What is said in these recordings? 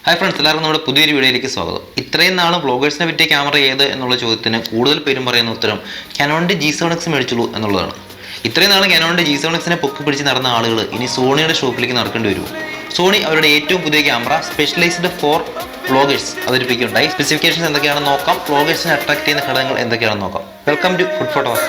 Hi friends, എല്ലാവർക്കും നമ്മുടെ പുതിയൊരു വീഡിയോയിലേക്ക് സ്വാഗതം. ഇത്രയും നാളും വ്ളോഗേഴ്സിനെ പറ്റിയ ക്യാമറ ഏത് എന്നുള്ള ചോദ്യത്തിന് കൂടുതൽ പേരും പറയുന്ന ഉത്തരം കാനോണിൻ്റെ G7X മേടിച്ചുള്ളൂ എന്നുള്ളതാണ്. ഇത്രയും നാളും കാനോണിൻ്റെ G7Xനെ പൊക്കി പിടിച്ച് നടന്ന ആളുകൾ ഇനി സോണിയുടെ ഷോപ്പിലേക്ക് നടക്കേണ്ടി വരുമോ? സോണി അവരുടെ ഏറ്റവും പുതിയ ക്യാമറ സ്പെഷ്യലൈസ്ഡ് ഫോർ വ്ളോഗേഴ്സ് അവതരിപ്പിക്കുകയുണ്ടായി. സ്പെസിഫിക്കേഷൻസ് എന്തൊക്കെയാണെന്ന് നോക്കാം, വ്ളോഗേഴ്സിനെ അട്രാക്ട് ചെയ്യുന്ന ഘടകങ്ങൾ എന്തൊക്കെയാണെന്ന് നോക്കാം. Welcome to food photos.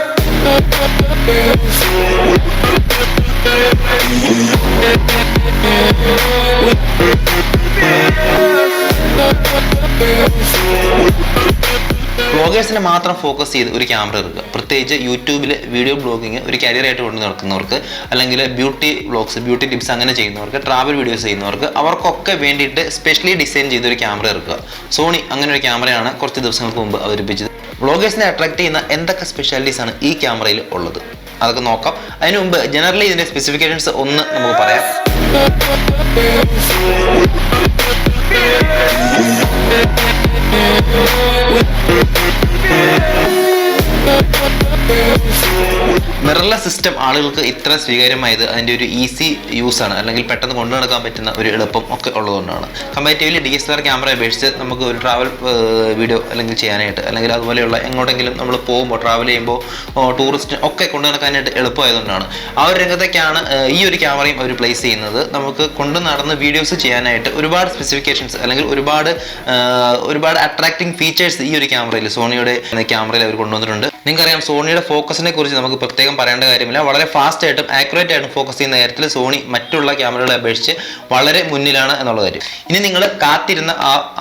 വ്ളോഗേഴ്സിനെ മാത്രം ഫോക്കസ് ചെയ്ത് ഒരു ക്യാമറ എടുക്കുക. പ്രത്യേകിച്ച് യൂട്യൂബിൽ വീഡിയോ ബ്ലോഗിങ് ഒരു കരിയറായിട്ട് കൊണ്ട് നടക്കുന്നവർക്ക്, അല്ലെങ്കിൽ ബ്യൂട്ടി വ്ളോഗ്സ്, ബ്യൂട്ടി ടിപ്സ് അങ്ങനെ ചെയ്യുന്നവർക്ക്, ട്രാവൽ വീഡിയോസ് ചെയ്യുന്നവർക്ക്, അവർക്കൊക്കെ വേണ്ടിയിട്ട് സ്പെഷ്യലി ഡിസൈൻ ചെയ്ത ഒരു ക്യാമറ എടുക്കുക. സോണി അങ്ങനെ ഒരു ക്യാമറയാണ് കുറച്ച് ദിവസങ്ങൾക്ക് മുമ്പ് അവതരിപ്പിച്ചത്. വ്ളോഗേഴ്സിനെ അട്രാക്ട് ചെയ്യുന്ന എന്തൊക്കെ സ്പെഷ്യാലിറ്റീസ് ആണ് ഈ ക്യാമറയിൽ ഉള്ളത് അതൊക്കെ നോക്കാം. അതിനു മുമ്പ് ജനറലി ഇതിൻ്റെ സ്പെസിഫിക്കേഷൻസ് ഒന്ന് നമുക്ക് പറയാം. മിറർലെസ് സിസ്റ്റം ആളുകൾക്ക് ഇത്ര സ്വീകാര്യമായത് അതിൻ്റെ ഒരു ഈസി യൂസ് ആണ്, അല്ലെങ്കിൽ പെട്ടെന്ന് കൊണ്ടു നടക്കാൻ പറ്റുന്ന ഒരു എളുപ്പം ഒക്കെ ഉള്ളതുകൊണ്ടാണ്. കമ്പാരിറ്റീവ്ലി DSLR ക്യാമറ അപേക്ഷിച്ച് നമുക്ക് ഒരു ട്രാവൽ വീഡിയോ അല്ലെങ്കിൽ ചെയ്യാനായിട്ട്, അല്ലെങ്കിൽ അതുപോലെയുള്ള എങ്ങോട്ടെങ്കിലും നമ്മൾ പോകുമ്പോൾ, ട്രാവൽ ചെയ്യുമ്പോൾ, ടൂറിസ്റ്റ് ഒക്കെ കൊണ്ടു നടക്കാനായിട്ട് എളുപ്പമായതുകൊണ്ടാണ്. ആ ഒരു രംഗത്തേക്കാണ് ഈ ഒരു ക്യാമറയും അവർ പ്ലേസ് ചെയ്യുന്നത്. നമുക്ക് കൊണ്ടു നടന്ന് വീഡിയോസ് ചെയ്യാനായിട്ട് ഒരുപാട് സ്പെസിഫിക്കേഷൻസ് അല്ലെങ്കിൽ ഒരുപാട് അട്രാക്റ്റിംഗ് ഫീച്ചേഴ്സ് ഈ ഒരു ക്യാമറയിൽ, സോണിയുടെ ക്യാമറയിൽ അവർ കൊണ്ടുവന്നിട്ടുണ്ട്. നിങ്ങൾക്കറിയാം, സോണിയുടെ ഫോക്കസിനെ കുറിച്ച് നമുക്ക് പ്രത്യേകം പറയേണ്ട കാര്യമില്ല. വളരെ ഫാസ്റ്റ് ആയിട്ടും ആക്യുറേറ്റ് ആയിട്ടും ഫോക്കസ് ചെയ്യുന്ന കാര്യത്തിൽ സോണി മറ്റുള്ള ക്യാമറകളെ അപേക്ഷിച്ച് വളരെ മുന്നിലാണ് എന്നുള്ള കാര്യം. ഇനി നിങ്ങൾ കാത്തിരുന്ന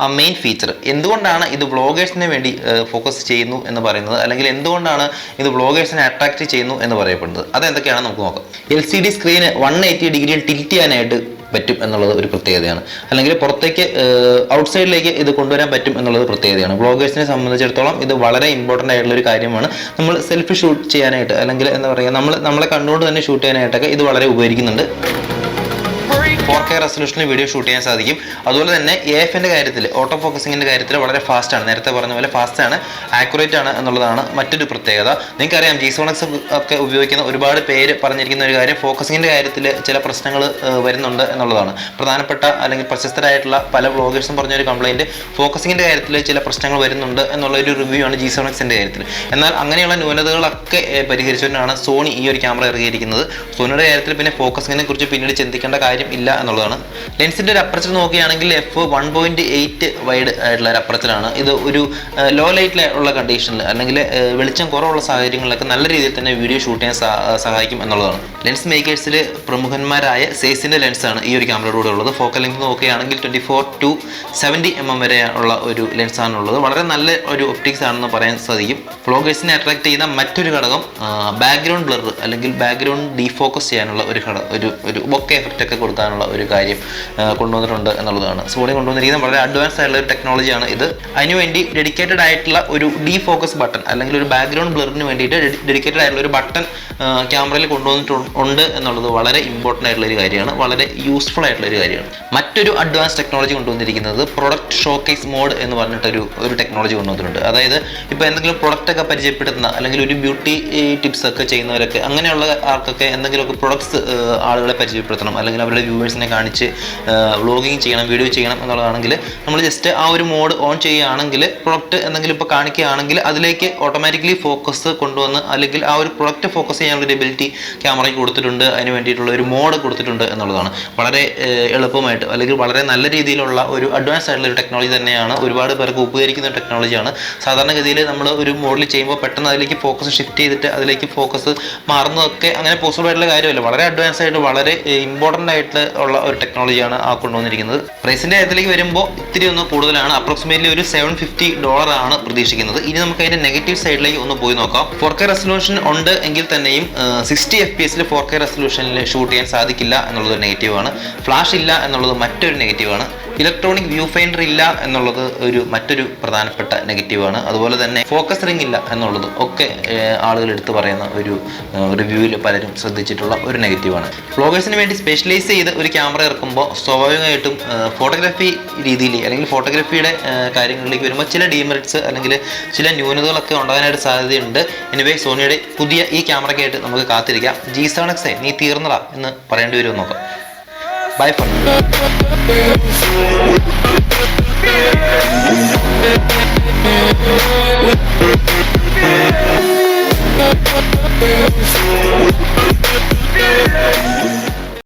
ആ മെയിൻ ഫീച്ചർ, എന്തുകൊണ്ടാണ് ഇത് വ്ളോഗേഴ്സിനെ വേണ്ടി ഫോക്കസ് ചെയ്യുന്നു എന്ന് പറയുന്നത്, അല്ലെങ്കിൽ എന്തുകൊണ്ടാണ് ഇത് വ്ളോഗേഴ്സിനെ അട്രാക്ട് ചെയ്യുന്നു എന്ന് പറയപ്പെടുന്നത്, അതെന്തൊക്കെയാണെന്ന് നമുക്ക് നോക്കാം. LCD സ്ക്രീന് 180 ഡിഗ്രിയിൽ ടിൽറ്റ് ചെയ്യാനായിട്ട് പറ്റും എന്നുള്ളത് ഒരു പ്രത്യേകതയാണ്. അല്ലെങ്കിൽ പുറത്തേക്ക് ഔട്ട്സൈഡിലേക്ക് ഇത് കൊണ്ടുവരാൻ പറ്റും എന്നുള്ളത് പ്രത്യേകതയാണ്. വ്ളോഗേഴ്സിനെ സംബന്ധിച്ചിടത്തോളം ഇത് വളരെ ഇമ്പോർട്ടൻ്റ് ആയിട്ടുള്ള ഒരു കാര്യമാണ്. നമ്മൾ സെൽഫി ഷൂട്ട് ചെയ്യാനായിട്ട്, അല്ലെങ്കിൽ എന്താ പറയുക, നമ്മളെ കണ്ടുകൊണ്ട് തന്നെ ഷൂട്ട് ചെയ്യാനായിട്ടൊക്കെ ഇത് വളരെ ഉപകരിക്കുന്നുണ്ട്. 4K റെസൊല്യൂഷനിൽ വീഡിയോ ഷൂട്ട് ചെയ്യാൻ സാധിക്കും. അതുപോലെ തന്നെ AFൻ്റെ കാര്യത്തിൽ, ഓട്ടോ ഫോക്കസിങ്ങിൻ്റെ കാര്യത്തിൽ വളരെ ഫാസ്റ്റാണ്. നേരത്തെ പറഞ്ഞ പോലെ ഫാസ്റ്റാണ്, ആക്യുറേറ്റ് ആണ് എന്നുള്ളതാണ് മറ്റൊരു പ്രത്യേകത. നിങ്ങൾക്കറിയാം, G7X ഒക്കെ ഉപയോഗിക്കുന്ന ഒരുപാട് പേര് പറഞ്ഞിരിക്കുന്ന ഒരു കാര്യം, ഫോക്കസിങ്ങിൻ്റെ കാര്യത്തിൽ ചില പ്രശ്നങ്ങൾ വരുന്നുണ്ട് എന്നുള്ളതാണ്. പ്രധാനപ്പെട്ട അല്ലെങ്കിൽ പ്രശസ്തരായിട്ടുള്ള പല വ്ളോഗേഴ്സും പറഞ്ഞൊരു കംപ്ലയിൻറ്റ്, ഫോക്കസിങ്ങിൻ്റെ കാര്യത്തിൽ ചില പ്രശ്നങ്ങൾ വരുന്നുണ്ട് എന്നുള്ളൊരു റിവ്യൂ ആണ് G7Xൻ്റെ കാര്യത്തിൽ. എന്നാൽ അങ്ങനെയുള്ള ന്യൂനതകളൊക്കെ പരിഹരിച്ചുകൊണ്ടാണ് സോണി ഈ ഒരു ക്യാമറ ഇറങ്ങിയിരിക്കുന്നത്. സോണിയുടെ കാര്യത്തിൽ പിന്നെ ഫോക്കസിങ്ങിനെ കുറിച്ച് പിന്നീട് ചിന്തിക്കേണ്ട കാര്യം ഇല്ല എന്നുള്ളതാണ്. ലെൻസിൻ്റെ ഒരു അപ്പർച്ചർ നോക്കുകയാണെങ്കിൽ f1.8 വൈഡ് ആയിട്ടുള്ള ഒരു അപ്പർച്ചറാണ്. ഇത് ഒരു ലോ ലൈറ്റിൽ ഉള്ള കണ്ടീഷനിൽ, അല്ലെങ്കിൽ വെളിച്ചം കുറവുള്ള സാഹചര്യങ്ങളിലൊക്കെ നല്ല രീതിയിൽ തന്നെ വീഡിയോ ഷൂട്ട് ചെയ്യാൻ സഹായിക്കും എന്നുള്ളതാണ്. ലെൻസ് മേക്കേഴ്സിൽ പ്രമുഖന്മാരായ സേസിൻ്റെ ലെൻസാണ് ഈ ഒരു ക്യാമറയുടെ കൂടെ ഉള്ളത്. ഫോക്കൽ ലെങ്ത് നോക്കുകയാണെങ്കിൽ 24 to 70 mm വരെ ഉള്ള ഒരു ലെൻസാണുള്ളത്. വളരെ നല്ല ഒരു ഒപ്റ്റിക്സ് ആണെന്ന് പറയാൻ സാധിക്കും. വ്ളോഗേഴ്സിനെ അട്രാക്ട് ചെയ്യുന്ന മറ്റൊരു ഘടകം ബാക്ക്ഗ്രൗണ്ട് ബ്ലർ, അല്ലെങ്കിൽ ബാക്ക്ഗ്രൗണ്ട് ഡീഫോക്കസ് ചെയ്യാനുള്ള ഒരു ബൊക്കെ എഫക്റ്റ് ഒക്കെ കൊടുക്കാനുള്ള ഒരു കാര്യം കൊണ്ടുവന്നിട്ടുണ്ട് എന്നുള്ളതാണ്. സോണി കൊണ്ടുവന്നിരിക്കുന്നത് വളരെ അഡ്വാൻസ് ആയിട്ടുള്ള ഒരു ടെക്നോളജിയാണ് ഇത്. അതിനുവേണ്ടി ഡെഡിക്കേറ്റഡ് ആയിട്ടുള്ള ഒരു ഡീഫോക്കസ് ബട്ടൺ, അല്ലെങ്കിൽ ഒരു ബാക്ക്ഗ്രൗണ്ട് ബ്ലറിന് വേണ്ടിയിട്ട് ഡെഡിക്കേറ്റഡ് ആയിട്ടുള്ള ഒരു ബട്ടൺ ക്യാമറയിൽ കൊണ്ടുവന്നിട്ടുണ്ട് എന്നുള്ളത് വളരെ ഇമ്പോർട്ടൻ്റ് ആയിട്ടുള്ള ഒരു കാര്യമാണ്, വളരെ യൂസ്ഫുൾ ആയിട്ടുള്ള ഒരു കാര്യമാണ്. മറ്റൊരു അഡ്വാൻസ് ടെക്നോളജി കൊണ്ടുവന്നിരിക്കുന്നത് പ്രൊഡക്റ്റ് ഷോക്കേസ് മോഡ് എന്ന് പറഞ്ഞിട്ടൊരു ടെക്നോളജി കൊണ്ടുവന്നിട്ടുണ്ട്. അതായത് ഇപ്പോൾ എന്തെങ്കിലും പ്രൊഡക്റ്റ് ഒക്കെ പരിചയപ്പെടുത്തുന്ന, അല്ലെങ്കിൽ ഒരു ബ്യൂട്ടി ടിപ്സ് ഒക്കെ ചെയ്യുന്നവരൊക്കെ, അങ്ങനെയുള്ള ആൾക്കൊക്കെ എന്തെങ്കിലുമൊക്കെ പ്രൊഡക്ട്സ് ആളുകളെ പരിചയപ്പെടുത്തണം, അല്ലെങ്കിൽ അവരുടെ വ്യൂവേഴ്സിനെ കാണിച്ച് വ്ളോഗിങ് ചെയ്യണം, വീഡിയോ ചെയ്യണം എന്നുള്ളതാണെങ്കിൽ നമ്മൾ ജസ്റ്റ് ആ ഒരു മോഡ് ഓൺ ചെയ്യുകയാണെങ്കിൽ, പ്രൊഡക്റ്റ് എന്തെങ്കിലും ഇപ്പോൾ കാണിക്കുകയാണെങ്കിൽ അതിലേക്ക് ഓട്ടോമാറ്റിക്കലി ഫോക്കസ് കൊണ്ടുവന്ന്, അല്ലെങ്കിൽ ആ ഒരു പ്രൊഡക്റ്റ് ഫോക്കസ് ചെയ്യാനുള്ള ഒരു എബിലിറ്റി ക്യാമറയ്ക്ക് കൊടുത്തിട്ടുണ്ട്. അതിന് വേണ്ടിയിട്ടുള്ള ഒരു മോഡ് കൊടുത്തിട്ടുണ്ട് എന്നുള്ളതാണ്. വളരെ എളുപ്പമായിട്ട്, അല്ലെങ്കിൽ വളരെ നല്ല രീതിയിലുള്ള ഒരു അഡ്വാൻസ് ആയിട്ടുള്ള ഒരു ടെക്നോളജി തന്നെയാണ്. ഒരുപാട് പേർക്ക് ഉപകരിക്കുന്ന ടെക്നോളജിയാണ്. സാധാരണഗതിയിൽ നമ്മൾ ഒരു മോഡിൽ ചെയ്യുമ്പോൾ പെട്ടെന്ന് അതിലേക്ക് ഫോക്കസ് ഷിഫ്റ്റ് ചെയ്തിട്ട് അതിലേക്ക് ഫോക്കസ് മാറുന്നതൊക്കെ അങ്ങനെ പോസിബിൾ ആയിട്ടുള്ള കാര്യമല്ല. വളരെ അഡ്വാൻസ് ആയിട്ട്, വളരെ ഇമ്പോർട്ടൻ്റ് ആയിട്ട് ഉള്ള ഒരു ടെക്നോളജിയാണ് ആ കൊണ്ടുവന്നിരിക്കുന്നത്. പ്രൈസിൻ്റെ കാര്യത്തിലേക്ക് വരുമ്പോൾ ഇത്തിരി ഒന്ന് കൂടുതലാണ്. അപ്രോക്സിമേറ്റ്ലി ഒരു $750 ആണ് പ്രതീക്ഷിക്കുന്നത്. ഇനി നമുക്ക് അതിൻ്റെ നെഗറ്റീവ് സൈഡിലേക്ക് ഒന്ന് പോയി നോക്കാം. 4K റെസൊല്യൂഷൻ ഉണ്ട് എങ്കിൽ തന്നെയും 60 FPS 4K റെസൊല്യൂഷനിൽ ഷൂട്ട് ചെയ്യാൻ സാധിക്കില്ല എന്നുള്ളത് നെഗറ്റീവാണ്. ഫ്ലാഷ് ഇല്ല എന്നുള്ളത് മറ്റൊരു നെഗറ്റീവാണ്. ഇലക്ട്രോണിക് വ്യൂ ഫൈൻഡർ ഇല്ല എന്നുള്ളത് മറ്റൊരു പ്രധാനപ്പെട്ട നെഗറ്റീവാണ്. അതുപോലെ തന്നെ ഫോക്കസ് റിംഗ് ഇല്ല എന്നുള്ളത് ഒക്കെ ആളുകൾ എടുത്ത് പറയുന്ന ഒരു റിവ്യൂവിൽ പലരും ശ്രദ്ധിച്ചിട്ടുള്ള ഒരു നെഗറ്റീവാണ്. വ്ളോഗേഴ്സിന് വേണ്ടി സ്പെഷ്യലൈസ് ചെയ്ത് ഒരു ക്യാമറ ഇറക്കുമ്പോൾ സ്വാഭാവികമായിട്ടും ഫോട്ടോഗ്രാഫി രീതിയിൽ, അല്ലെങ്കിൽ ഫോട്ടോഗ്രാഫിയുടെ കാര്യങ്ങളിലേക്ക് വരുമ്പോൾ ചില ഡീമെറിറ്റ്സ്, അല്ലെങ്കിൽ ചില ന്യൂനതകളൊക്കെ ഉണ്ടാകാനായിട്ട് സാധ്യതയുണ്ട്. എനിവേ, സോണിയുടെ പുതിയ ഈ ക്യാമറയ്ക്കായിട്ട് നമുക്ക് കാത്തിരിക്കാം. G7X നീ തീർന്നടാ എന്ന് പറയേണ്ടി വരുമെന്ന് നോക്കാം. Bye for now.